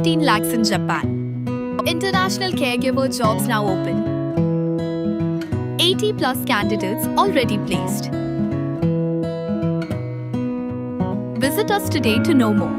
15 lakhs in Japan. International caregiver jobs now open. 80 plus candidates already placed. Visit us today to know more.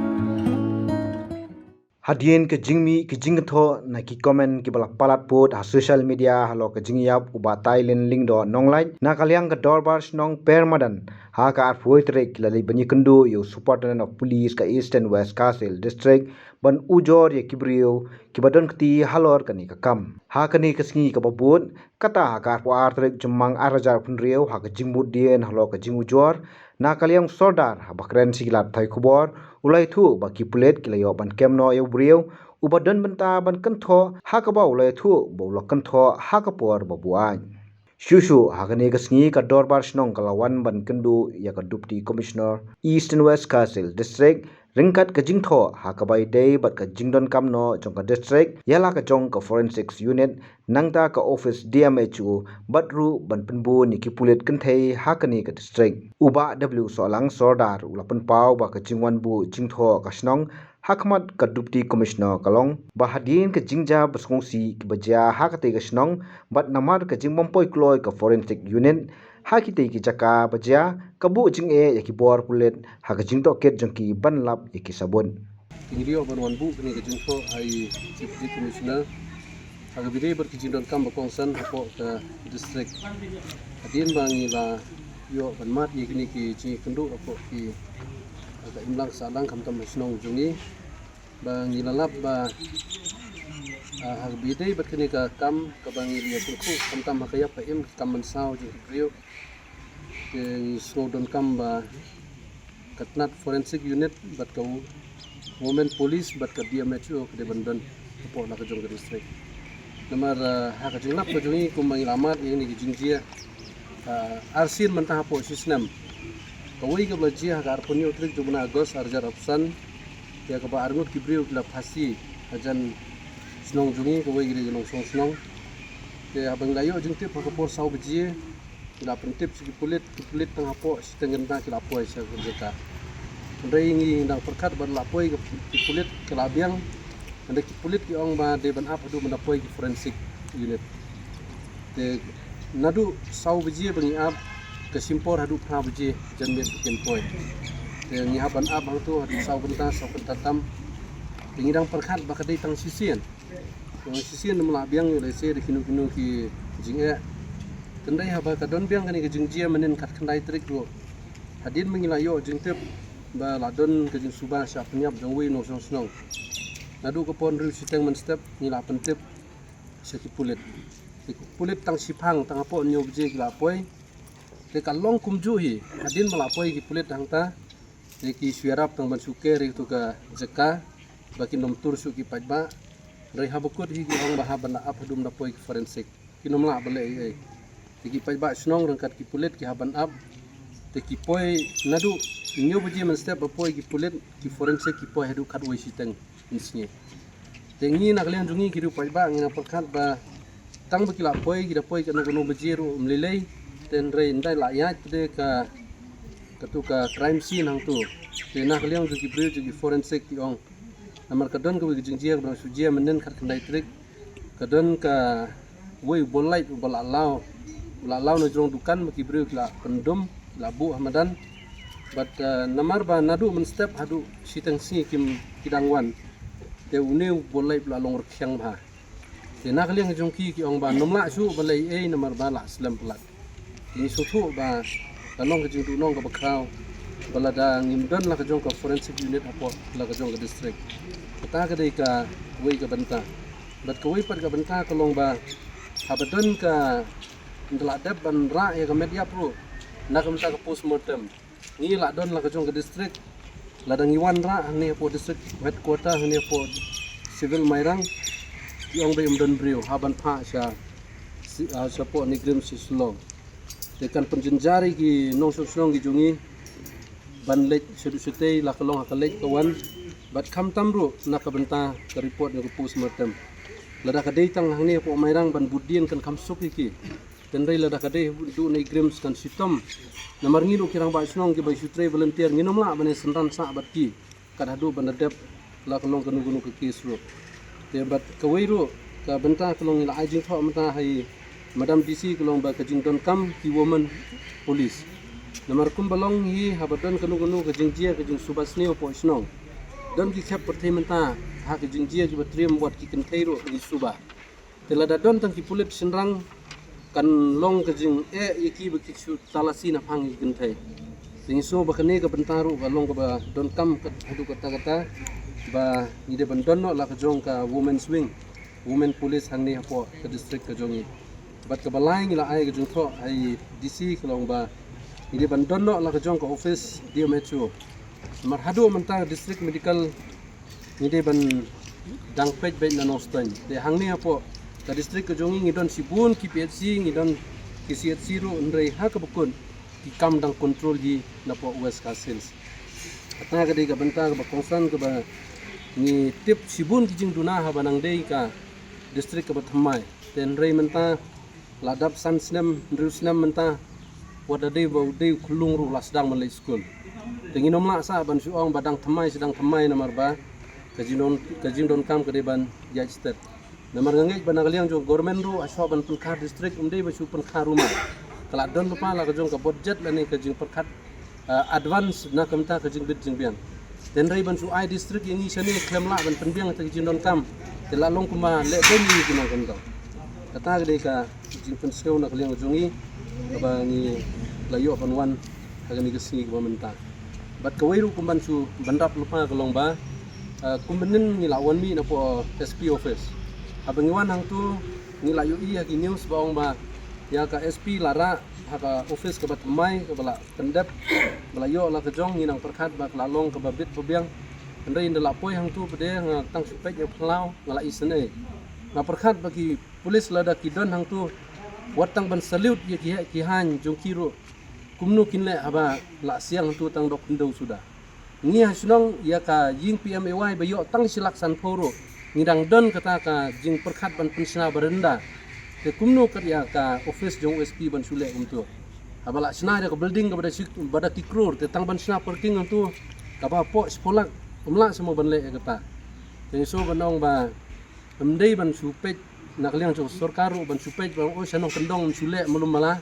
Hadian ke jingmi ke jingtho na ki comment ki balak palat put ha social media halo ke jingyap uba Thailand link do nonglai na kalyang ke dorbar snong permadan ha ka arfuitre ki lali bani kendu yo superintendent of police ka East and West Kasil district ban ujor ye kibrio ki badon kti halor kani ka kam ha kani ke sngi ka babut kata ha ka arfu artrek jemang arajar punriu ha ka jingmut dien halo ka jingujor na kalyang sordar ha bakren sigilat thai kubor ulai thu ba ki pulet ki layo ban kemno yo brio ubadan benta ban kantho ha ka ba ulai thu bo lo kantho ha ka por ba buan shushu ha ka ne ka sngi ka dorbar snong kalawan ban kendu ya ka deputy commissioner East and West Kasil district ringkat ka jingtho ha ka bai dei bat ka jingdon kamno jong ka district yala ka jong ka forensics unit nangta ka office DMHU batru ban penbu ni ki pulet kenthei ha ka ni ka district uba W solang sordar ulapan pau ba ka jingwan bu jingtho ka snong hakmat ka deputy commissioner kalong bahadin ka jingja basngsi ki baja ha ka te ka snong bat namar ka jingbom poi kloi ka forensic unit ha ki te ki jaka baja kabu jing e ya ki bor pulet ha ka jingto ket jongki ban lap ya ki sabun Ingrio ban wan bu ni ka jingto ai deputy commissioner ha ka bidai ber ki jingdon kam ba kongsan hapo ka district adien bang ila yo ban mat ye kini ki chi kendu hapo ki ka imlang salang kam tam snong jungi bang ila lap ba ha ka bidai ber kini ka kam ka bang ila ku kam tam ha ka ya pa im kam man sao ji brio ke snodon kam ba katnat forensic unit bat ka women police bat ka DMHO ke bandan po la ka jong district namar ha ka jinglap ko jungi kum mangi lamat ini ki jingjia arsin mentah po sistem kawai ka blaji ha ka arpunyo trik jumna agos arjar opsan ya ka ba arngut kibriu la phasi ajan snong jungi kawai giri nong snong ke abang layo jingtip ha ka por sau biji kila pentip segi kulit tang apo setengah tang kila apoi saya kerja. Ndai ingi ndang perkat ban lapoi ke kulit kila biang, ndai kulit ki ong ba de ban ap adu ban apoi ki forensik unit. De nadu sau biji bangi ap ke simpor hadu pra biji janmet ken poi. De ngi ban ap hang tu hadu sau bentatam. Ingi ndang perkat ba kadai tang sisian. Tang sisian namla biang le se de kinu ki jinge kendai haba ka don biang kani ke jingjia menen kat kendai trik ro hadin mengilayo jingtep ba ladon ke jing suba sya penyap jongwi no snong nadu ko pon ru siteng men step ngila pentep seki pulit tang sipang tang apo nyo bje gila poi te kalong kumju hi hadin malapoi ki pulit hang ta te ki syarap tang ban suke ri tu ka jeka baki nom tur su ki pajba ri habukut hi ki hang ba ban ap hadum na poi ki forensik ki nomla bale ai tiki pajba snong rangkat ki pulit ki haban ab tiki poi nadu nyo buji men step poi ki pulit ki forensik ki poi hadu khat wai siteng insnye tengi nak lian jungi ki ru pajba ngina perkat ba tang bakila poi ki da poi kana gono buji ru mlilei ten re ndai la ya de ka katu ka crime scene hang tu te nak lian ju ki bri ju ki forensik ki ong namar kadon ko gi jingjia ba sujia menen khat kandai trik kadon ka wei bolai balalau lalau na jong dukan maki brio la pendom la bu hamadan but namar ba nadu men step hadu sitang si kim kidangwan te uneu bolai la long rkyang ha te nak liang jong ki ong ba nomla su balai e namar ba la slam plat ni sutu ba kanong ke jing nong ka bakrau balada ngimdan la ka jong ka forensic unit apo la ka jong ka district kata ka dei ka wei ka banta bat ka wei pat ka banta kalong ba habadon ka ndala deb ban ra ya ka media pro nakam ta ka postmortem ni la don la ka jong ka district la dang iwan ra ni po district headquarter ni po civil mairang yong be umdon brio haban pha sya sa po ni grim si slong tekan penjenjari ki nong slong ki jungi ban lek sute la ka long ka lek kawan bat kham tamru nakabenta ka report ni postmortem la da ka dei tang hang ni po mairang ban budien kan kham suk ki tendai la dakade du nei grims kan sitom namar ngilu kirang ba snong ki bai sutre volunteer nginom la bane senran sa bat ki kad hadu banadep la kalong kanu ke case ro te bat kawai ro ka benta kalong ila ajing tho mata hai Madam DC kalong ba kajing don kam ki woman police namar kum balong hi habadon kanu kajing jia kajing subasneo po snong don ki khap perthai menta ha kajing jia juba triam buat ki kenthai ro ni suba tela da don tang ki pulit sinrang kan long kajing yaki ba ki talasi na phang ki kenthai Ting so bakane ka bentaru ka long ka ba don kam ka hadu kata ba ni de bandon no la ka jong ka women's wing women police hang ni hapo ka district ka jongi bat ka balai ni la ai ka jong tho ai DC ka long ba ni de bandon no la ka jong ka office DMHO mar hadu menta district medical ni de ban dang pej be na nostan de hang ni hapo ka district ka jongi ni don sibun ki PHC ni don ki CHC ro ndrei ha ka bukun ikam dang control di napo West Castles. Atna ka ka benta ka kongsan ka ba ni tip sibun kijing duna ha banang dei ka district ka bathamai ten rei menta ladap san snem rusnem menta wada dei ba dei kulung ru lasdang malai school. Tenginom la sa ban suong badang thamai sedang thamai namar ba kajing don kam ka dei ban yajster. Namar ngai banagaliang jo government ru aswa ban pulkar district umdei ba su pulkar rumah. Kalau don lupa lah kajong ka budget lah ni kajing perkat advance na kamta kajing bid jing biang. Dan rai ban su ai district yang isa ni klaim lah ban penbiang ta kajing don kam. Tela long kuma le ben ni kina kamta. Kata gede ka kajing penseu na kaliang jongi ba ni layo ban wan kagani kesini ka menta. Bat kawairu kumban su bandap lupa kalong ba kumbenin ni lawan mi na po SP office. Abang iwan hang tu ni layo I haki news baong ba ya ka SP lara haka office ka batmai ka bala pendep bala yo la ka jong nginang perkhat ba lalong ka babit pabiang ndai ndala poi hang tu pede nga tang supek ya plau ngala isne nga perkhat bagi polis lada ki don hang tu watang ban salute ye ki han jong kiro kumnu kinle aba la siang tu tang dok ndau sudah ngi hasunong ya ka jing PMAY ba yo tang silaksan poro ngidang don kata ka jing perkhat ban pensna berenda te kumno karya ka office jong SP ban sule umtu abala sna ka building ka bada kikrur te tang ban sna parking umtu ka ba po spolak umla semua ban le kata te so banong ba amdei ban supej nakliang jong sarkaru ban supej ban o sanong kendong sule mulum mala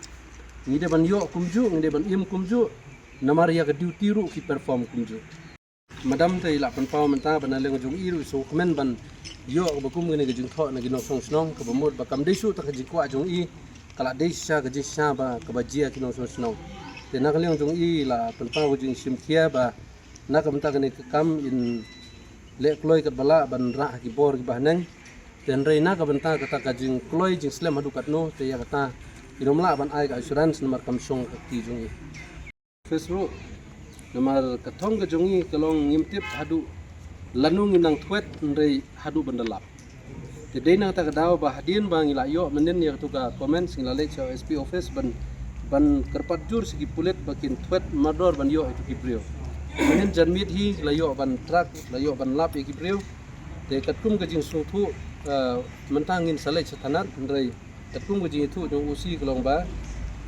ni de ban yo kumju ni de ban im kumju namar ya ka duty ru ki perform kumju madam te la pan pau menta ban le jong iru so komen ban yo ba kum ngene gejing tho na gino song snong ka bamod ba kam desu ta ji kwa jong I kala desha ga ji sha ba ka ba jia kino song snong te na kaliang jong I la pan pa jing sim kia ba na kam ta gane kam in le kloi ka bala ban ra ki bor ki bahnang ten rei na ka banta ka ta ka jing kloi jing slem hadu kat no te ya kata inom la ban ai ka assurance namar kam song ka ti jong I Facebook namar katong ka jong I kalong ngimtip hadu lanung inang twet ndrei hadu bandalap Jadi nang tak daw ba hadin ba ngila yo menen ya tu ka comments ngila le sa SP office ban kerpat jur segi pulit bakin twet mador ban yo itu kiprio menen janmit hi layo ban truck layo ban lap ya kiprio te katkum ka jing sutu mentangin salai satanat ndrei katkum ka jing itu jong usi kelong ba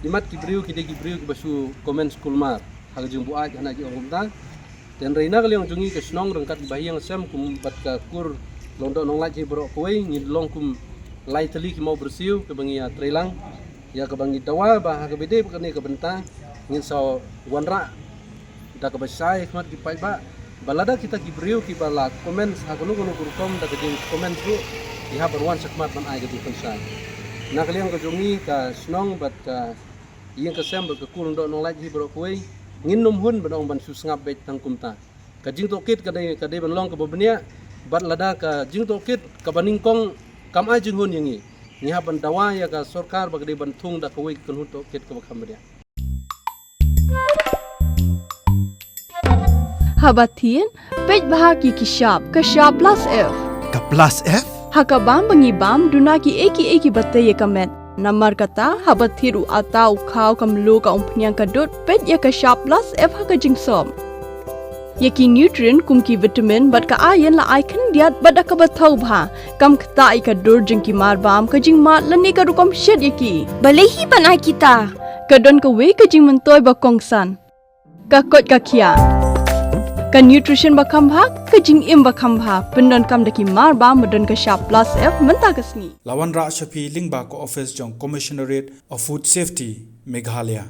dimat kiprio ki basu comments kulmar hal jing bu aj hana ji ongumta dan reina kaliang jungi ke snong rengkat bahiyang sam kum bat ka kur londo nong lai bro koi ni long kum lai tali ki mau bersiu ke bangi ya trelang ya ke bangi dawa bah ke bede bekane ke benta ngin so wanra da ke besai khmat ki pai ba balada kita ki brio ki bala comment hakunu kunu kurkom da ke jing comment ru di ha berwan sakmat man ai ke di pensai na kaliang ke jungi ka snong bat ka yang ke sam ke kur londo nong lai bro koi ngin num hun banong ban su sngap bet tang kumta ka jing tokit ka dei ban long ka bobnia bat lada ka jing tokit ka baning kong kam a jing hun yangi ni ha ban dawa ya ka sarkar ba dei ban thung da koi kan hu tokit ka bakam dia Habatin pej bahagi kishap plus F Ka plus F? hakabam bangi bam dunaki eki batte ye kamet Namar kata habat thiru atau kau kamlu ka umpnyang kadut pet ya ka sharp plus F ka jingsom. Yaki nutrient kum ki vitamin bat ka ayan la icon diat bat ka bathau bha kam kta I ka dur jing ki mar bam ka jing mat lani ka rukom shed yaki. Balehi panai kita. Ka don ka we ka jing mentoy ba kongsan. Ka kot ka kia. ka nutrition bakam bha ka jing im bakam bha pendon kam daki mar ba modon ka sharp plus f menta kasni Lawan Ra Shafi Lingba Ko Office Jong Commissionerate of Food Safety Meghalaya